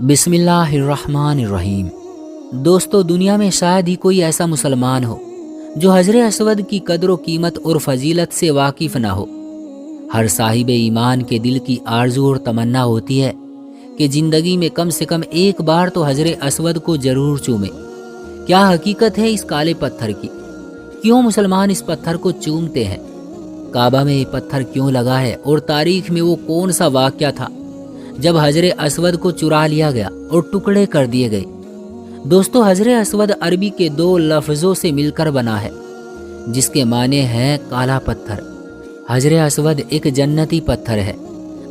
بسم اللہ الرحمن الرحیم۔ دوستو، دنیا میں شاید ہی کوئی ایسا مسلمان ہو جو حجر اسود کی قدر و قیمت اور فضیلت سے واقف نہ ہو۔ ہر صاحب ایمان کے دل کی آرزو اور تمنا ہوتی ہے کہ زندگی میں کم سے کم ایک بار تو حجر اسود کو ضرور چومے۔ کیا حقیقت ہے اس کالے پتھر کی؟ کیوں مسلمان اس پتھر کو چومتے ہیں؟ کعبہ میں یہ پتھر کیوں لگا ہے؟ اور تاریخ میں وہ کون سا واقعہ تھا جب حجر اسود کو چرا لیا گیا اور ٹکڑے کر دیے گئے؟ دوستو، حجر اسود عربی کے دو لفظوں سے مل کر بنا ہے جس کے معنی ہیں کالا پتھر۔ حجر اسود ایک جنتی پتھر ہے۔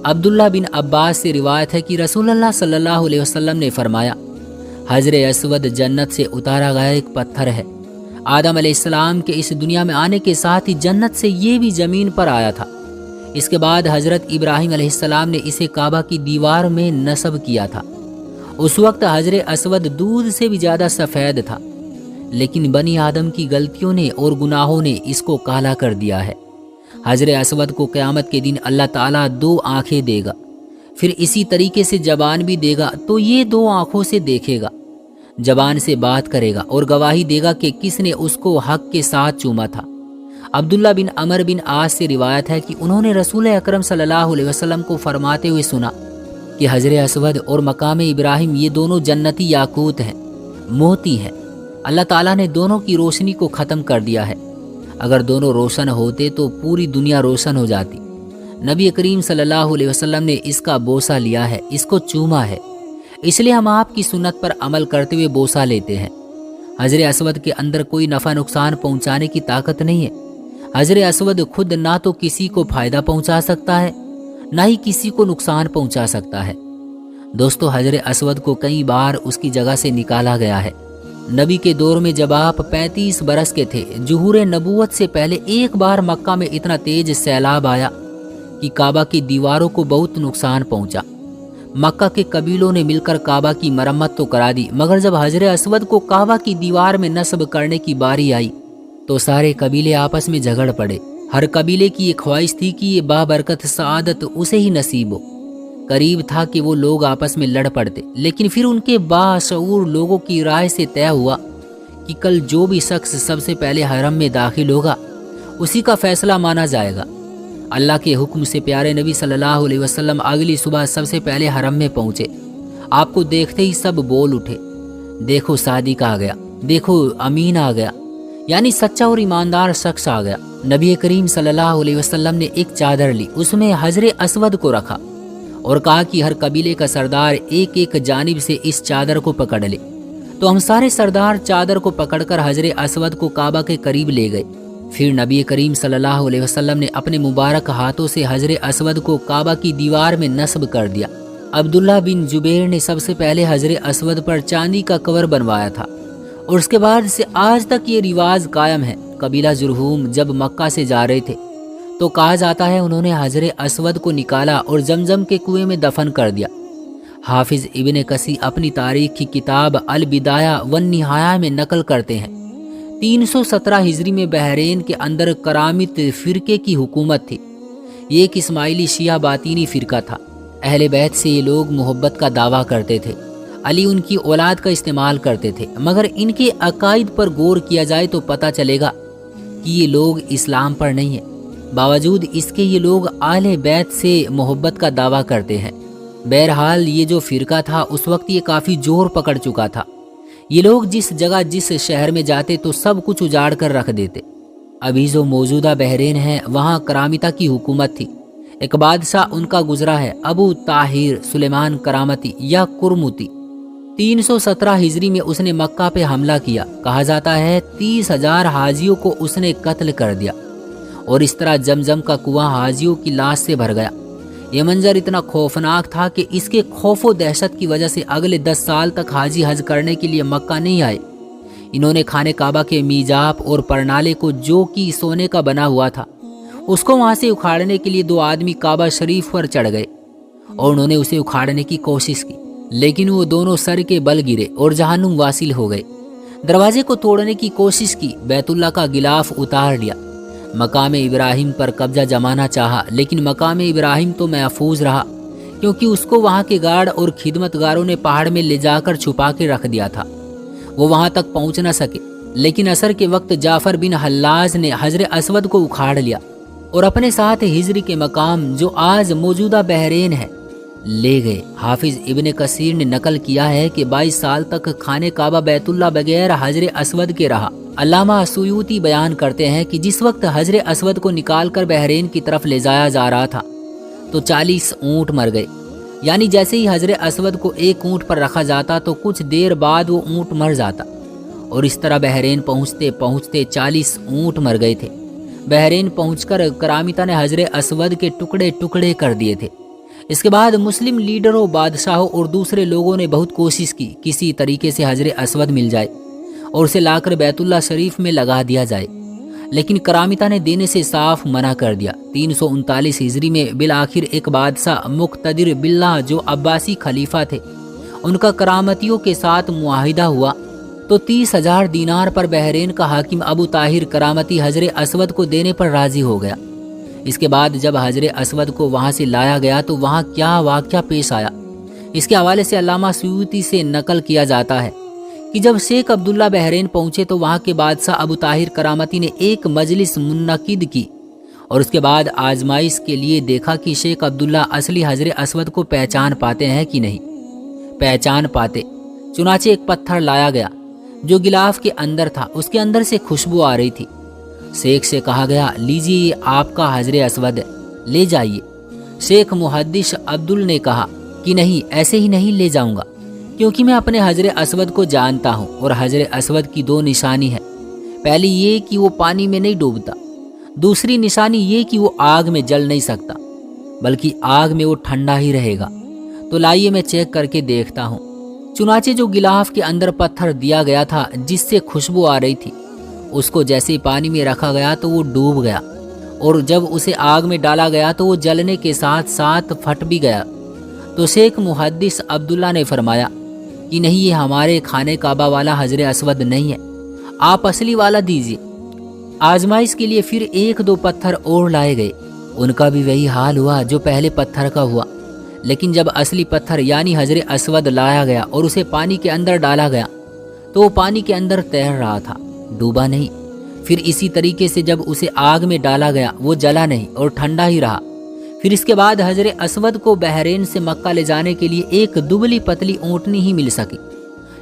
عبداللہ بن عباس سے روایت ہے کہ رسول اللہ صلی اللہ علیہ وسلم نے فرمایا، حجر اسود جنت سے اتارا گیا ایک پتھر ہے۔ آدم علیہ السلام کے اس دنیا میں آنے کے ساتھ ہی جنت سے یہ بھی زمین پر آیا تھا۔ اس کے بعد حضرت ابراہیم علیہ السلام نے اسے کعبہ کی دیوار میں نصب کیا تھا۔ اس وقت حجر اسود دودھ سے بھی زیادہ سفید تھا، لیکن بنی آدم کی غلطیوں نے اور گناہوں نے اس کو کالا کر دیا ہے۔ حجر اسود کو قیامت کے دن اللہ تعالیٰ دو آنکھیں دے گا، پھر اسی طریقے سے زبان بھی دے گا، تو یہ دو آنکھوں سے دیکھے گا، زبان سے بات کرے گا اور گواہی دے گا کہ کس نے اس کو حق کے ساتھ چوما تھا۔ عبداللہ بن عمر بن عاص سے روایت ہے کہ انہوں نے رسول اکرم صلی اللہ علیہ وسلم کو فرماتے ہوئے سنا کہ حجر اسود اور مقام ابراہیم یہ دونوں جنتی یاقوت ہیں، موتی ہیں۔ اللہ تعالیٰ نے دونوں کی روشنی کو ختم کر دیا ہے۔ اگر دونوں روشن ہوتے تو پوری دنیا روشن ہو جاتی۔ نبی کریم صلی اللہ علیہ وسلم نے اس کا بوسہ لیا ہے، اس کو چوما ہے، اس لیے ہم آپ کی سنت پر عمل کرتے ہوئے بوسہ لیتے ہیں۔ حجر اسود کے اندر کوئی نفع نقصان پہنچانے کی طاقت نہیں ہے۔ حجر اسود خود نہ تو کسی کو فائدہ پہنچا سکتا ہے، نہ ہی کسی کو نقصان پہنچا سکتا ہے۔ دوستو، حجر اسود کو کئی بار اس کی جگہ سے نکالا گیا ہے۔ نبی کے دور میں جب آپ 35 برس کے تھے، ظہور نبوت سے پہلے ایک بار مکہ میں اتنا تیز سیلاب آیا کہ کعبہ کی دیواروں کو بہت نقصان پہنچا۔ مکہ کے قبیلوں نے مل کر کعبہ کی مرمت تو کرا دی، مگر جب حجر اسود کو کعبہ کی دیوار میں نصب کرنے کی باری آئی تو سارے قبیلے آپس میں جھگڑ پڑے۔ ہر قبیلے کی یہ خواہش تھی کہ یہ بابرکت سعادت اسے ہی نصیب ہو۔ قریب تھا کہ وہ لوگ آپس میں لڑ پڑتے، لیکن پھر ان کے باشعور لوگوں کی رائے سے طے ہوا کہ کل جو بھی شخص سب سے پہلے حرم میں داخل ہوگا اسی کا فیصلہ مانا جائے گا۔ اللہ کے حکم سے پیارے نبی صلی اللہ علیہ وسلم اگلی صبح سب سے پہلے حرم میں پہنچے۔ آپ کو دیکھتے ہی سب بول اٹھے، دیکھو صادق آ گیا، دیکھو امین آ گیا، یعنی سچا اور ایماندار شخص آ گیا۔ نبی کریم صلی اللہ علیہ وسلم نے ایک چادر لی، اس میں حجر اسود کو رکھا اور کہا کہ ہر قبیلے کا سردار ایک ایک جانب سے اس چادر کو پکڑ لے۔ تو ہم سارے سردار چادر کو پکڑ کر حجر اسود کو کعبہ کے قریب لے گئے۔ پھر نبی کریم صلی اللہ علیہ وسلم نے اپنے مبارک ہاتھوں سے حجر اسود کو کعبہ کی دیوار میں نصب کر دیا۔ عبداللہ بن جبیر نے سب سے پہلے حجر اسود پر چاندی کا کور بنوایا تھا، اور اس کے بعد سے آج تک یہ رواج قائم ہے۔ قبیلہ جرہوم جب مکہ سے جا رہے تھے تو کہا جاتا ہے انہوں نے حجر اسود کو نکالا اور زمزم کے کنویں میں دفن کر دیا۔ حافظ ابن کثیر اپنی تاریخ کی کتاب البدایہ والنہایہ میں نقل کرتے ہیں 317 ہجری میں بحرین کے اندر کرامت فرقے کی حکومت تھی۔ یہ ایک اسماعیلی شیعہ باطینی فرقہ تھا۔ اہل بیت سے یہ لوگ محبت کا دعویٰ کرتے تھے، علی ان کی اولاد کا استعمال کرتے تھے، مگر ان کے عقائد پر غور کیا جائے تو پتہ چلے گا کہ یہ لوگ اسلام پر نہیں ہیں۔ باوجود اس کے یہ لوگ اہل بیت سے محبت کا دعویٰ کرتے ہیں۔ بہرحال یہ جو فرقہ تھا اس وقت یہ کافی زور پکڑ چکا تھا۔ یہ لوگ جس جگہ جس شہر میں جاتے تو سب کچھ اجاڑ کر رکھ دیتے۔ ابھی جو موجودہ بحرین ہے وہاں کرامتہ کی حکومت تھی۔ ایک بادشاہ ان کا گزرا ہے، ابو طاہر سلیمان کرامتی یا کرمتی۔ 317 ہجری میں اس نے مکہ پہ حملہ کیا۔ کہا جاتا ہے 30,000 حاجیوں کو اس نے قتل کر دیا، اور اس طرح زمزم کا کنواں حاجیوں کی لاش سے بھر گیا۔ یہ منظر اتنا خوفناک تھا کہ اس کے خوف و دہشت کی وجہ سے اگلے 10 سال تک حاجی حج کرنے کے لیے مکہ نہیں آئے۔ انہوں نے خانہ کعبہ کے میجاپ اور پرنالے کو جو کہ سونے کا بنا ہوا تھا اس کو وہاں سے اکھاڑنے کے لیے 2 آدمی کعبہ شریف پر چڑھ گئے اور انہوں نے اسے اکھاڑنے کی کوشش کی، لیکن وہ دونوں سر کے بل گرے اور جہنم واصل ہو گئے۔ دروازے کو توڑنے کی کوشش کی، بیت اللہ کا غلاف اتار لیا، مقام ابراہیم پر قبضہ جمانا چاہا، لیکن مقام ابراہیم تو محفوظ رہا क्योंकि उसको वहाँ के गार्ड और खिदमतगारों ने पहाड़ में ले जाकर छुपा के रख दिया था। वो वहाँ तक पहुँच न सके, लेकिन असर के वक्त जाफर बिन हल्लाज ने हजरे असवद को उखाड़ लिया और अपने साथ हिजरी के मकाम जो आज मौजूदा बहरेन है ले गए। हाफिज इब्ने कसीर ने नकल किया है कि 22 साल तक खाने काबा बैतुल्ला बगैर हजरे असवद के रहा। अल्लामा सुयूती बयान करते हैं कि जिस वक्त हजरे असवद को निकालकर बहरेन की तरफ ले जाया जा रहा था तो 40 ऊँट मर गए। यानी जैसे ही हजरे असवद को एक ऊँट पर रखा जाता तो कुछ देर बाद वो ऊँट मर जाता, और इस तरह बहरेन पहुँचते पहुँचते 40 ऊँट मर गए थे। बहरेन पहुंचकर करामिता ने हजरे असवद के टुकड़े टुकड़े कर दिए थे। इसके बाद मुस्लिम लीडरों, बादशाहों और दूसरे लोगों ने बहुत कोशिश की किसी तरीके से हजरे असवद मिल जाए और उसे लाकर बैतुल्ला शरीफ में लगा दिया जाए, लेकिन करामिता ने देने से साफ मना कर दिया। 339 हिजरी में बिल आखिर एक बादशाह मुक्तदिर बिल्ला जो अब्बासी खलीफा थे, उनका करामतियों के साथ मुआहिदा हुआ तो 30,000 दीनार पर बहरेन का हाकिम अबू ताहिर करामती हजरे असवद को देने पर राजी हो गया। इसके बाद जब हजरे असवद को वहाँ से लाया गया तो वहाँ क्या वाक़या पेश आया, इसके हवाले से अल्लामा सुयूती से नकल किया जाता है कि जब शेख अब्दुल्ला बहरेन पहुँचे तो वहाँ के बादशाह अबू ताहिर करामती ने एक मजलिस मुनक्किद की और उसके बाद आजमाइश के लिए देखा कि शेख अब्दुल्ला असली हजरे असवद को पहचान पाते हैं कि नहीं। पहचान पाते, चुनाचे एक पत्थर लाया गया जो गिलाफ के अंदर था, उसके अंदर से खुशबू आ रही थी। शेख से कहा गया, लीजिए ये आपका हजरे असवद है, ले जाइए। शेख मुहद्दिस अब्दुल ने कहा कि नहीं, ऐसे ही नहीं ले जाऊंगा, क्योंकि मैं अपने हजरे असवद को जानता हूँ और हजरे असवद की 2 निशानी है। पहली ये कि वो पानी में नहीं डूबता, दूसरी निशानी ये कि वो आग में जल नहीं सकता, बल्कि आग में वो ठंडा ही रहेगा। तो लाइए मैं चेक करके देखता हूँ। चुनाचे जो गिलाफ के अंदर पत्थर दिया गया था जिससे खुशबू आ रही थी, उसको जैसे ही पानी में रखा गया तो वो डूब गया, और जब उसे आग में डाला गया तो वो जलने के साथ साथ फट भी गया। तो शेख मुहद्दिस अब्दुल्ला ने फरमाया कि नहीं, ये हमारे खाने काबा वाला हजरे असवद नहीं है, आप असली वाला दीजिए। आजमाइश के लिए फिर 1-2 पत्थर और लाए गए, उनका भी वही हाल हुआ जो पहले पत्थर का हुआ। लेकिन जब असली पत्थर यानी हजरे असवद लाया गया और उसे पानी के अंदर डाला गया तो वो पानी के अंदर तैर रहा था, डूबा नहीं। फिर इसी तरीके से जब उसे आग में डाला गया वो जला नहीं और ठंडा ही रहा। फिर इसके बाद हजरे असवद को बहरेन से मक्का ले जाने के लिए एक दुबली पतली ऊँटनी ही मिल सकी,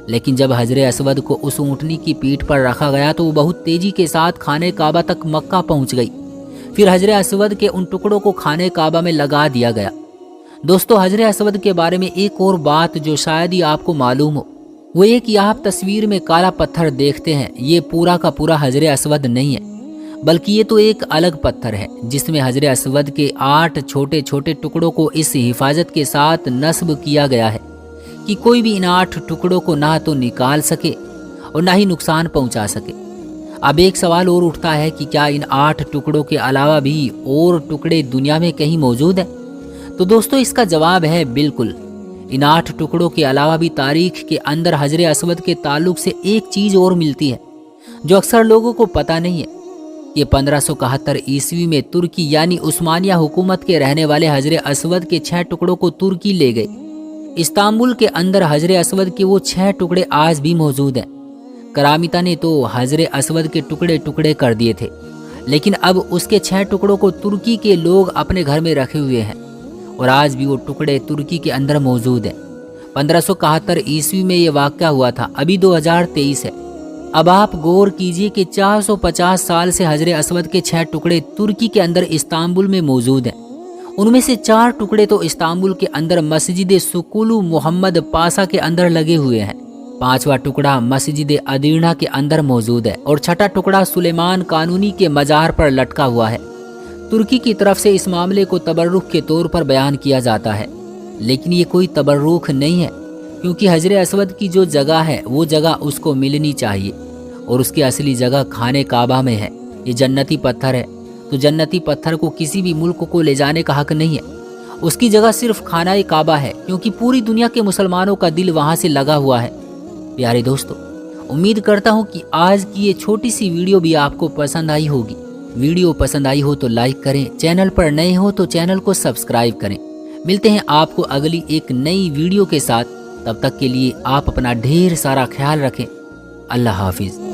लेकिन जब हजरे असवद को उस ऊँटनी की पीठ पर रखा गया तो वो बहुत तेजी के साथ खाने काबा तक मक्का पहुँच गई। फिर हजरे असवद के उन टुकड़ों को खाने काबा में लगा दिया गया। दोस्तों, हजरे असवद के बारे में एक और बात जो शायद ही आपको मालूम हो, वो ये कि आप तस्वीर में काला पत्थर देखते हैं, ये पूरा का पूरा हजरे असवद नहीं है, बल्कि ये तो एक अलग पत्थर है जिसमें हजरे असवद के 8 छोटे छोटे टुकड़ों को इस हिफाजत के साथ नस्ब किया गया है कि कोई भी इन 8 टुकड़ों को ना तो निकाल सके और ना ही नुकसान पहुंचा सके। अब एक सवाल और उठता है कि क्या इन 8 टुकड़ों के अलावा भी और टुकड़े दुनिया में कहीं मौजूद हैं? तो दोस्तों, इसका जवाब है बिल्कुल। इन 8 टुकड़ों के अलावा भी तारीख के अंदर हजरे असवद के ताल्लुक से एक चीज़ और मिलती है जो अक्सर लोगों को पता नहीं है। ये 1571 ईस्वी में तुर्की यानी उस्मानिया हुकूमत के रहने वाले हजरे असवद के 6 टुकड़ों को तुर्की ले गए। इस्तांबुल के अंदर हजरे असवद के वो 6 टुकड़े आज भी मौजूद हैं। करामिता ने तो हजरे असवद के टुकड़े टुकड़े कर दिए थे, लेकिन अब उसके 6 टुकड़ों को तुर्की के लोग अपने घर में रखे हुए हैं और आज भी वो टुकड़े तुर्की के अंदर मौजूद हैं। 1571 ईस्वी में ये वाक़या हुआ था, अभी 2023 है। अब आप गौर कीजिए कि 450 साल से हजरे असवद के 6 टुकड़े तुर्की के अंदर इस्तांबुल में मौजूद हैं। उनमें से 4 टुकड़े तो इस्तांबुल के अंदर मस्जिद सुकुलू मोहम्मद पासा के अंदर लगे हुए हैं, 5वां टुकड़ा मस्जिद अदीना के अंदर मौजूद है और 6ठा टुकड़ा सुलेमान कानूनी के मज़ार पर लटका हुआ है। तुर्की की तरफ से इस मामले को तबर्रुख के तौर पर बयान किया जाता है, लेकिन ये कोई तबर्रुख नहीं है, क्योंकि हजरे असवद की जो जगह है वो जगह उसको मिलनी चाहिए और उसकी असली जगह खाने काबा में है। ये जन्नती पत्थर है, तो जन्नती पत्थर को किसी भी मुल्क को ले जाने का हक नहीं है। उसकी जगह सिर्फ खाना काबा है, क्योंकि पूरी दुनिया के मुसलमानों का दिल वहाँ से लगा हुआ है। प्यारे दोस्तों, उम्मीद करता हूँ कि आज की ये छोटी सी वीडियो भी आपको पसंद आई होगी। वीडियो पसंद आई हो तो लाइक करें, चैनल पर नए हो तो चैनल को सब्सक्राइब करें। ملتے ہیں آپ کو اگلی ایک نئی ویڈیو کے ساتھ، تب تک کے لیے آپ اپنا ڈھیر سارا خیال رکھیں۔ اللہ حافظ۔